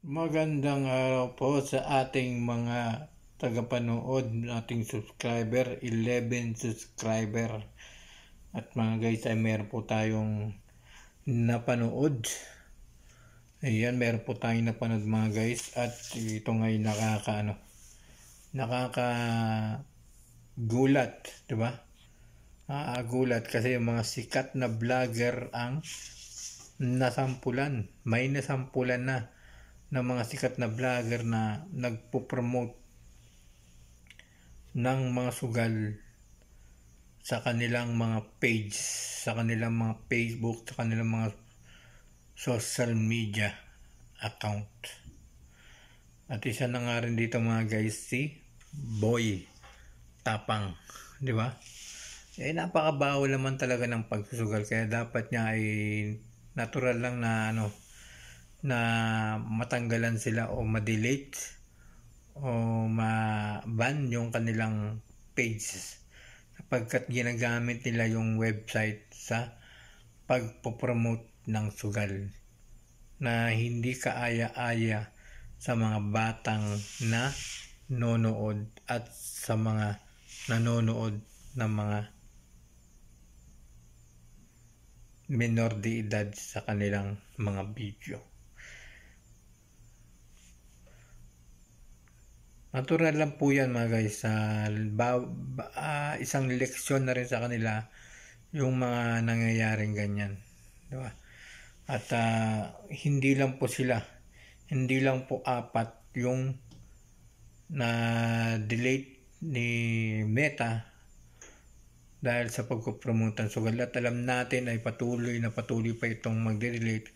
Magandang araw po sa ating mga tagapanood, ating subscriber, 11 subscriber. At mga guys, ay meron po tayong napanood. Ayan, meron po tayong napanood mga guys. At ito ngay nakakagulat, di ba? Gulat kasi yung mga sikat na vlogger ang nasampulan. May nasampulan na ng mga sikat na vlogger na nagpo-promote ng mga sugal sa kanilang mga page, sa kanilang mga Facebook, sa kanilang mga social media account. At isa na nga rin dito mga guys, si Boy Tapang, di ba? Napakabawal naman talaga ng pagsusugal, kaya dapat niya ay natural lang na na matanggalan sila o ma-delete o ma-ban yung kanilang pages sapagkat ginagamit nila yung website sa pagpopromote ng sugal na hindi kaaya-aya sa mga batang na nonood at sa mga nanonood ng mga minor de edad sa kanilang mga video. Natural lang po yan mga guys. Isang leksyon na rin sa kanila yung mga nangyayaring ganyan. Diba? At hindi lang po sila. Hindi lang po 4 yung na-delete ni Meta dahil sa pagkupromote ng sugal. At alam natin ay patuloy pa itong mag-delete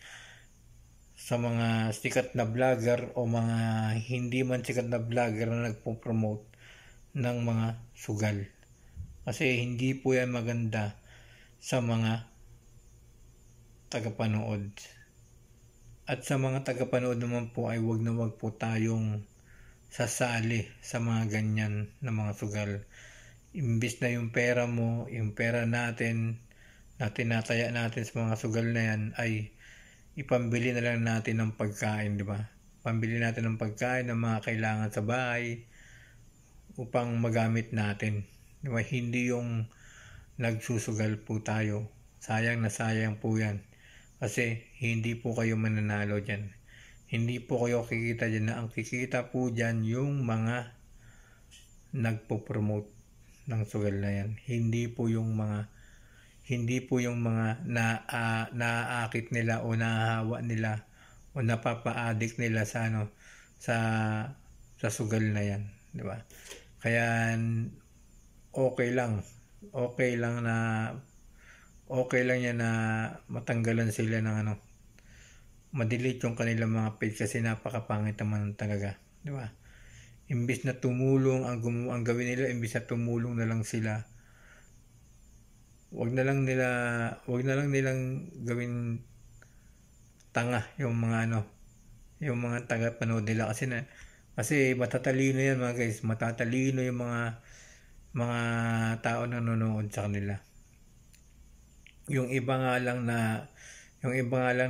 sa mga sikat na vlogger o mga hindi man sikat na vlogger na nagpo-promote ng mga sugal. Kasi hindi po yan maganda sa mga tagapanood. At sa mga tagapanood naman po ay wag po tayong sasali sa mga ganyan na mga sugal. Imbis na yung pera mo, yung pera natin na tinataya natin sa mga sugal na yan ay ipambili na lang natin ng pagkain, di ba? Pambili natin ng pagkain ng mga kailangan sa bahay upang magamit natin. Di ba? Hindi yung nagsusugal po tayo. Sayang na sayang po yan. Kasi hindi po kayo mananalo dyan. Hindi po kayo kikita dyan. Ang kikita po dyan yung mga nagpo-promote ng sugal na yan. Hindi po yung mga naaakit nila o nahahawa nila o napapa-addict nila sa sa sugal na yan, di ba? Kaya okay lang yan na matanggalan sila ng ma-delete yung kanilang mga page kasi napakapangit naman talaga, di ba? Imbis na tumulong ang gawin nila, imbis na tumulong na lang sila, wag na lang nilang gawin tanga yung mga yung mga tagapanood nila kasi matatalino yan mga guys, matatalino yung mga tao na nanonood sa kanila. Yung iba nga lang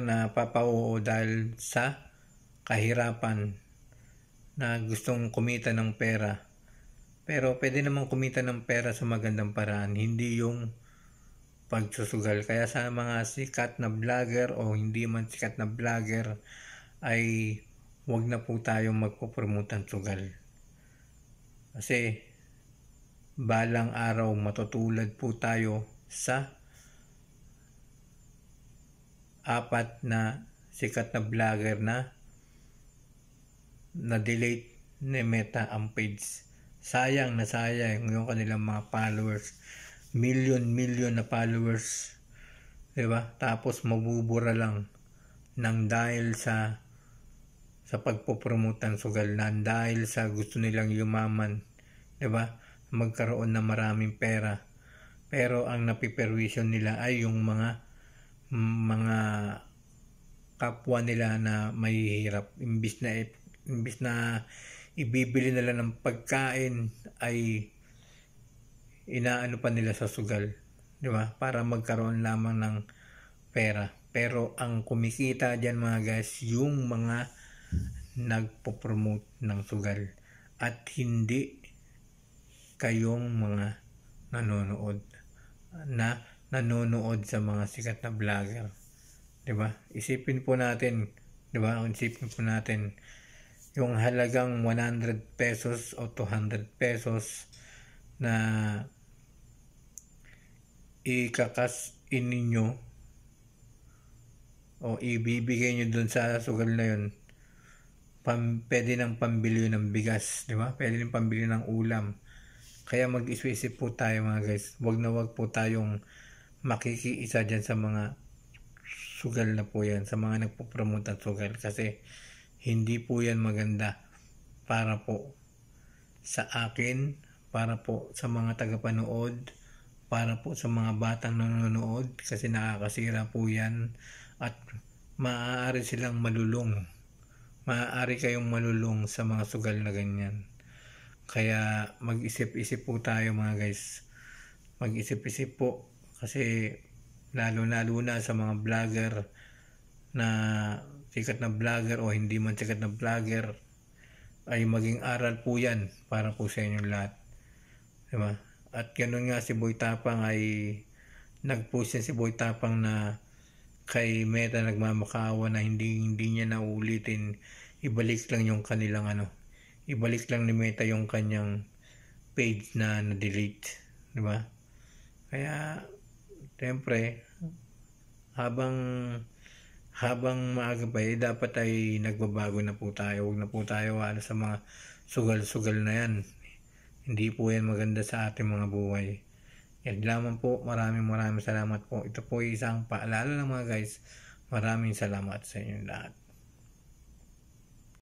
na papauo dahil sa kahirapan na gustong kumita ng pera. Pero pwede namang kumita ng pera sa magandang paraan, hindi yung pagsusugal. Kaya sa mga sikat na vlogger o hindi man sikat na vlogger ay wag na po tayong magpo-promote ng sugal. Kasi balang araw matutulad po tayo sa 4 na sikat na vlogger na na-delete ni Meta ang page. Sayang na sayang yung kanilang mga followers. Million na followers, diba? Tapos mabubura lang nang dahil sa pagpopromote ng sugal, na dahil sa gusto nilang yumaman, diba? Magkaroon ng maraming pera, pero ang napiperwisyon nila ay yung mga kapwa nila na mahihirap. Imbis na ibibili nila ng pagkain ay inaano pa nila sa sugal, di ba? Para magkaroon lamang ng pera. Pero ang kumikita diyan mga guys, yung mga nagpo-promote ng sugal at hindi kayong mga nanonood sa mga sikat na vlogger. 'Di ba? Isipin po natin, 'di ba? Isipin po natin yung halagang 100 pesos o 200 pesos na ikakas-in ninyo o ibibigay nyo dun sa sugal na yun, pwede nang pambili ng bigas, di ba? Pwede nang pambili ng ulam. Kaya mag-isip po tayo mga guys. Wag po tayong makikiisa dyan sa mga sugal na po yan, sa mga nagpo-promote ng sugal, kasi hindi po yan maganda para po sa akin, para po sa mga tagapanood, para po sa mga batang nanonood, kasi nakakasira po yan at maaari silang malulong. Maaari kayong malulong sa mga sugal na ganyan. Kaya mag-isip-isip po tayo mga guys. Mag-isip-isip po, kasi lalo na sa mga vlogger na sikat na vlogger o hindi man sikat na vlogger, ay maging aral po yan para po sa inyong lahat. Diba? At ganoon nga si Boy Tapang ay nag-post si Boy Tapang na kay Meta nagmamakaawa na hindi niya naulitin, ibalik lang yung kanilang ibalik lang ni Meta yung kanyang page na na-delete, di ba? Kaya siyempre habang maaga pa dapat ay nagbabago na po tayo. Huwag na po tayo sa mga sugal-sugal na yan. Hindi po yan maganda sa ating mga buhay. Yan lamang po. Maraming salamat po. Ito po isang paalala lang mga guys. Maraming salamat sa inyong lahat.